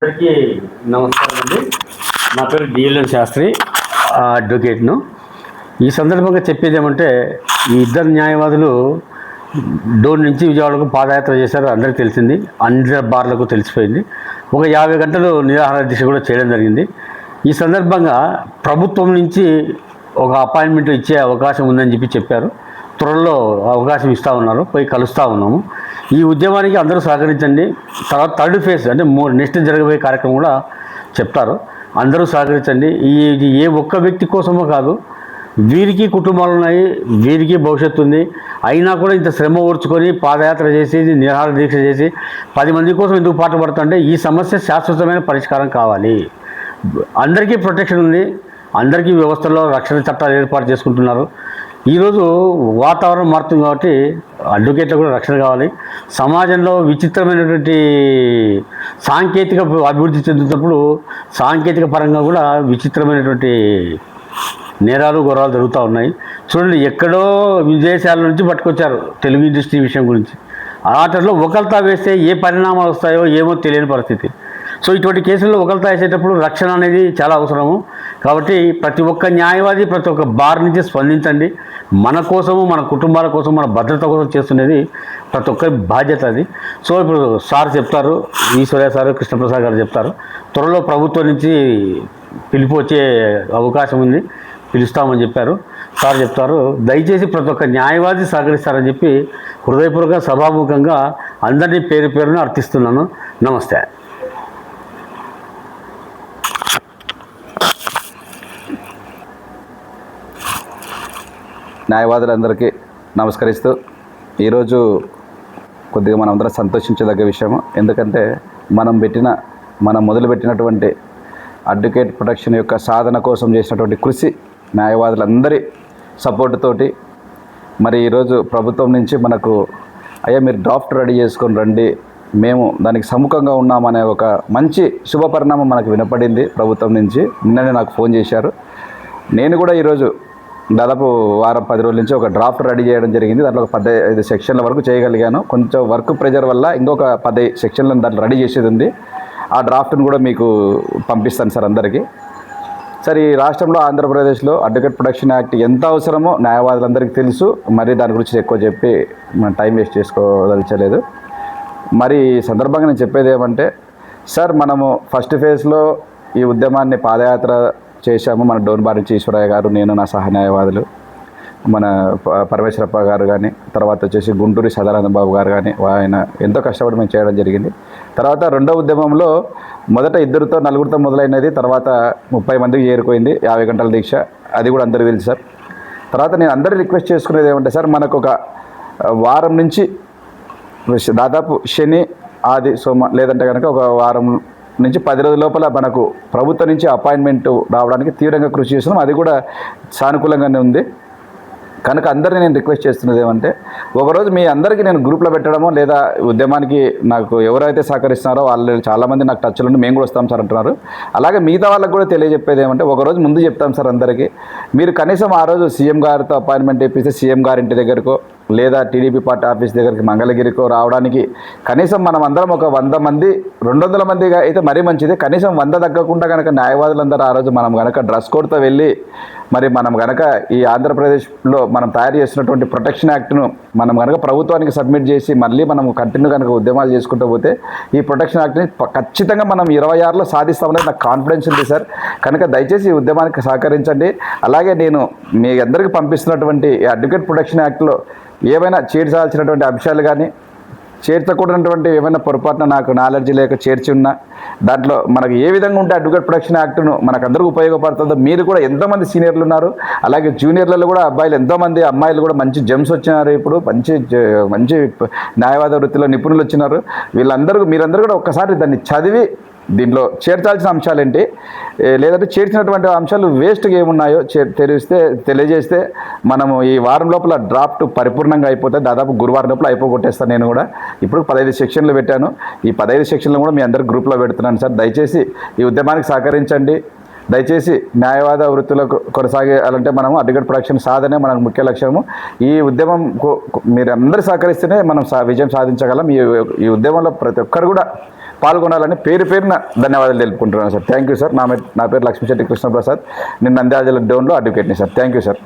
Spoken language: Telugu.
అందరికీ నమస్కారం అండి. నా పేరు డిఎల్ఎన్ శాస్త్రి, అడ్వకేట్ను. ఈ సందర్భంగా చెప్పేది ఏమంటే, ఈ ఇద్దరు న్యాయవాదులు డోర్ నుంచి విజయవాడకు పాదయాత్ర చేశారు. అందరికీ తెలిసింది, అందరి బార్లకు తెలిసిపోయింది. ఒక 50 గంటలు నిరాహార దీక్ష కూడా చేయడం జరిగింది. ఈ సందర్భంగా ప్రభుత్వం నుంచి ఒక అపాయింట్మెంట్ ఇచ్చే అవకాశం ఉందని చెప్పారు. త్వరలో అవకాశం ఇస్తూ ఉన్నారు, పోయి కలుస్తూ ఉన్నాము. ఈ ఉద్యమానికి అందరూ సహకరించండి. తర్వాత థర్డ్ ఫేజ్ అంటే నెక్స్ట్ జరగబోయే కార్యక్రమం కూడా చెప్తారు. అందరూ సహకరించండి. ఇది ఏ ఒక్క వ్యక్తి కోసమో కాదు, వీరికి కుటుంబాలు ఉన్నాయి, వీరికి భవిష్యత్తు ఉంది. అయినా కూడా ఇంత శ్రమ ఓర్చుకొని పాదయాత్ర చేసి నిరాహార దీక్ష చేసి 10 మంది కోసం ఎందుకు పాటుపడుతుంటే, ఈ సమస్య శాశ్వతమైన పరిష్కారం కావాలి. అందరికీ ప్రొటెక్షన్ ఉంది, అందరికీ వ్యవస్థలో రక్షణ చట్టాలు ఏర్పాటు చేసుకుంటున్నారు. ఈరోజు వాతావరణం మారుతుంది కాబట్టి అడ్వకేట్లకు కూడా రక్షణ కావాలి. సమాజంలో విచిత్రమైనటువంటి సాంకేతిక అభివృద్ధి చెందుతున్నప్పుడు సాంకేతిక పరంగా కూడా విచిత్రమైనటువంటి నేరాలు ఘోరాలు జరుగుతూ ఉన్నాయి. చూడండి, ఎక్కడో విదేశాల నుంచి పట్టుకొచ్చారు తెలుగు ఇండస్ట్రీ విషయం గురించి. ఆటల్లో ఒకల్తా వేస్తే ఏ పరిణామాలు వస్తాయో ఏమో తెలియని పరిస్థితి. సో ఇటువంటి కేసుల్లో ఒకల్తా వేసేటప్పుడు రక్షణ అనేది చాలా అవసరము. కాబట్టి ప్రతి ఒక్క న్యాయవాది, ప్రతి ఒక్క బార్ నుంచి స్పందించండి. మన కోసము, మన కుటుంబాల కోసం, మన భద్రత కోసం చేస్తున్నది ప్రతి ఒక్కరి బాధ్యత అది. సో ఇప్పుడు సార్ చెప్తారు, ఈశ్వర్య సార్, కృష్ణప్రసాద్ గారు చెప్తారు. త్వరలో ప్రభుత్వం నుంచి పిలుపు వచ్చే అవకాశం ఉంది, పిలుస్తామని చెప్పారు. సార్ చెప్తారు. దయచేసి ప్రతి ఒక్క న్యాయవాది సహకరిస్తారని చెప్పి హృదయపూర్వక సభాముఖంగా అందరినీ పేరు పేరున అర్థిస్తున్నాను. నమస్తే. న్యాయవాదులందరికీ నమస్కరిస్తూ, ఈరోజు కొద్దిగా మనం అందరం సంతోషించదగ్గ విషయము. ఎందుకంటే మనం మొదలుపెట్టినటువంటి అడ్వకేట్ ప్రొటెక్షన్ యొక్క సాధన కోసం చేసినటువంటి కృషి, న్యాయవాదులందరి సపోర్ట్ తోటి మరి ఈరోజు ప్రభుత్వం నుంచి మనకు అయ్యా మీరు డ్రాఫ్ట్ రెడీ చేసుకొని రండి, మేము దానికి సముఖంగా ఉన్నామనే ఒక మంచి శుభ పరిణామం మనకు వినపడింది ప్రభుత్వం నుంచి. నిన్ననే నాకు ఫోన్ చేశారు. నేను కూడా ఈరోజు దాదాపు వారం 10 రోజుల నుంచి ఒక డ్రాఫ్ట్ రెడీ చేయడం జరిగింది. దాంట్లో ఒక 15 సెక్షన్ల వరకు చేయగలిగాను. కొంచెం వర్క్ ప్రెజర్ వల్ల ఇంకొక 10 సెక్షన్లను దాంట్లో రెడీ చేసేది ఉంది. ఆ డ్రాఫ్ట్ను కూడా మీకు పంపిస్తాను సార్ అందరికీ. సార్, ఈ రాష్ట్రంలో ఆంధ్రప్రదేశ్లో అడ్వకేట్ ప్రొటెక్షన్ యాక్ట్ ఎంత అవసరమో న్యాయవాదులందరికీ తెలుసు. మరి దాని గురించి ఎక్కువ చెప్పి మనం టైం వేస్ట్ చేసుకోదలచలేదు. మరి ఈ సందర్భంగా నేను చెప్పేది ఏమంటే, సార్ మనము ఫస్ట్ ఫేజ్లో ఈ ఉద్యమాన్ని పాదయాత్ర చేశాము. మన డోన్ బార్ నుంచి ఈశ్వరయ్య గారు, నేను, నా సహ న్యాయవాదులు, మన పరమేశ్వరప్ప గారు కానీ, తర్వాత వచ్చేసి గుంటూరి సదానంద బాబు గారు కానీ, ఆయన ఎంతో కష్టపడి మేము చేయడం జరిగింది. తర్వాత రెండో ఉద్యమంలో మొదట 2తో 4తో మొదలైనది, తర్వాత 30 మందికి చేరుకోయింది 50 గంటల దీక్ష. అది కూడా అందరికీ తెలుసు సార్. తర్వాత నేను అందరికీ రిక్వెస్ట్ చేసుకునేది ఏమంటే సార్, మనకు ఒక వారం నుంచి దాదాపు శని, ఆది, సోమ లేదంటే కనుక ఒక వారం నుంచి 10 రోజుల లోపల మనకు ప్రభుత్వం నుంచి అపాయింట్మెంట్ రావడానికి తీవ్రంగా కృషి చేస్తున్నాం. అది కూడా సానుకూలంగానే ఉంది. కనుక అందరినీ నేను రిక్వెస్ట్ చేస్తున్నది ఏమంటే, ఒకరోజు మీ అందరికీ నేను గ్రూప్లో పెట్టడమో, లేదా ఉద్యమానికి నాకు ఎవరైతే సహకరిస్తున్నారో వాళ్ళు చాలామంది నాకు టచ్లో ఉండి మేము కూడా వస్తాం సార్ అంటున్నారు. అలాగే మిగతా వాళ్ళకి కూడా తెలియజెప్పేది ఏమంటే, ఒకరోజు ముందు చెప్తాం సార్ అందరికీ. మీరు కనీసం ఆ రోజు సీఎం గారితో అపాయింట్మెంట్ ఇప్పిస్తే సీఎం గారి ఇంటి దగ్గరకో, లేదా టీడీపీ పార్టీ ఆఫీస్ దగ్గరికి మంగళగిరికో రావడానికి కనీసం మనం అందరం ఒక 100 మంది 200 మందిగా అయితే మరీ మంచిది. కనీసం 100 తగ్గకుండా కనుక న్యాయవాదులందరూ ఆ రోజు మనం కనుక డ్రెస్ కోడ్తో వెళ్ళి, మరి మనం కనుక ఈ ఆంధ్రప్రదేశ్లో మనం తయారు చేస్తున్నటువంటి ప్రొటెక్షన్ యాక్ట్ను మనం కనుక ప్రభుత్వానికి సబ్మిట్ చేసి మళ్ళీ మనం కంటిన్యూ కనుక ఉద్యమాలు చేసుకుంటూ పోతే ఈ ప్రొటెక్షన్ యాక్ట్ని ఖచ్చితంగా మనం 26లో సాధిస్తామనేది నాకు కాన్ఫిడెన్స్ ఉంది సార్. కనుక దయచేసి ఈ ఉద్యమానికి సహకరించండి. అలాగే నేను మీ అందరికీ పంపిస్తున్నటువంటి ఈ అడ్వకేట్ ప్రొటెక్షన్ యాక్ట్లో ఏమైనా చేర్చాల్సినటువంటి అంశాలు కానీ, చేర్చకూడనటువంటి ఏమైనా పొరపాటున నాకు నాలెడ్జ్ లేక చేర్చి ఉన్నా, దాంట్లో మనకు ఏ విధంగా ఉంటే అడ్వకేట్ ప్రొటెక్షన్ యాక్ట్ను మనకందరికీ ఉపయోగపడుతుందో, మీరు కూడా ఎంతోమంది సీనియర్లు ఉన్నారు, అలాగే జూనియర్లలో కూడా అబ్బాయిలు ఎంతోమంది, అమ్మాయిలు కూడా మంచి జెమ్స్ వచ్చినారు. ఇప్పుడు మంచి న్యాయవాద వృత్తిలో నిపుణులు వచ్చినారు. మీరందరూ కూడా ఒక్కసారి దాన్ని చదివి దీంట్లో చేర్చాల్సిన అంశాలు ఏంటి, లేదంటే చేర్చినటువంటి అంశాలు వేస్ట్గా ఏమున్నాయో తెలియజేస్తే మనము ఈ వారం లోపల డ్రాఫ్ట్ పరిపూర్ణంగా అయిపోతే దాదాపు గురువారం లోపల అయిపోగొట్టేస్తాను. నేను కూడా ఇప్పుడు 15 సెక్షన్లు పెట్టాను. ఈ 15 సెక్షన్లు కూడా మీ అందరి గ్రూప్లో పెడుతున్నాను సార్. దయచేసి ఈ ఉద్యమానికి సహకరించండి. దయచేసి న్యాయవాద వృత్తిలో కొనసాగాలంటే మనము అడ్వకేట్ ప్రొటెక్షన్ సాధనే మనకు ముఖ్య లక్ష్యము. ఈ ఉద్యమం మీరు అందరూ సహకరిస్తేనే మనం విజయం సాధించగలం. ఈ ఉద్యమంలో ప్రతి ఒక్కరు కూడా పాల్గొనాలని పేరున ధన్యవాదాలు తెలుపుకుంటున్నాను సార్. Thank you sir. నా పేరు లక్ష్మీశెట్టి కృష్ణప్రసాద్. నేను నంద్యాల జిల్లా డోన్లో అడ్వకేట్ని సార్. Thank you sir.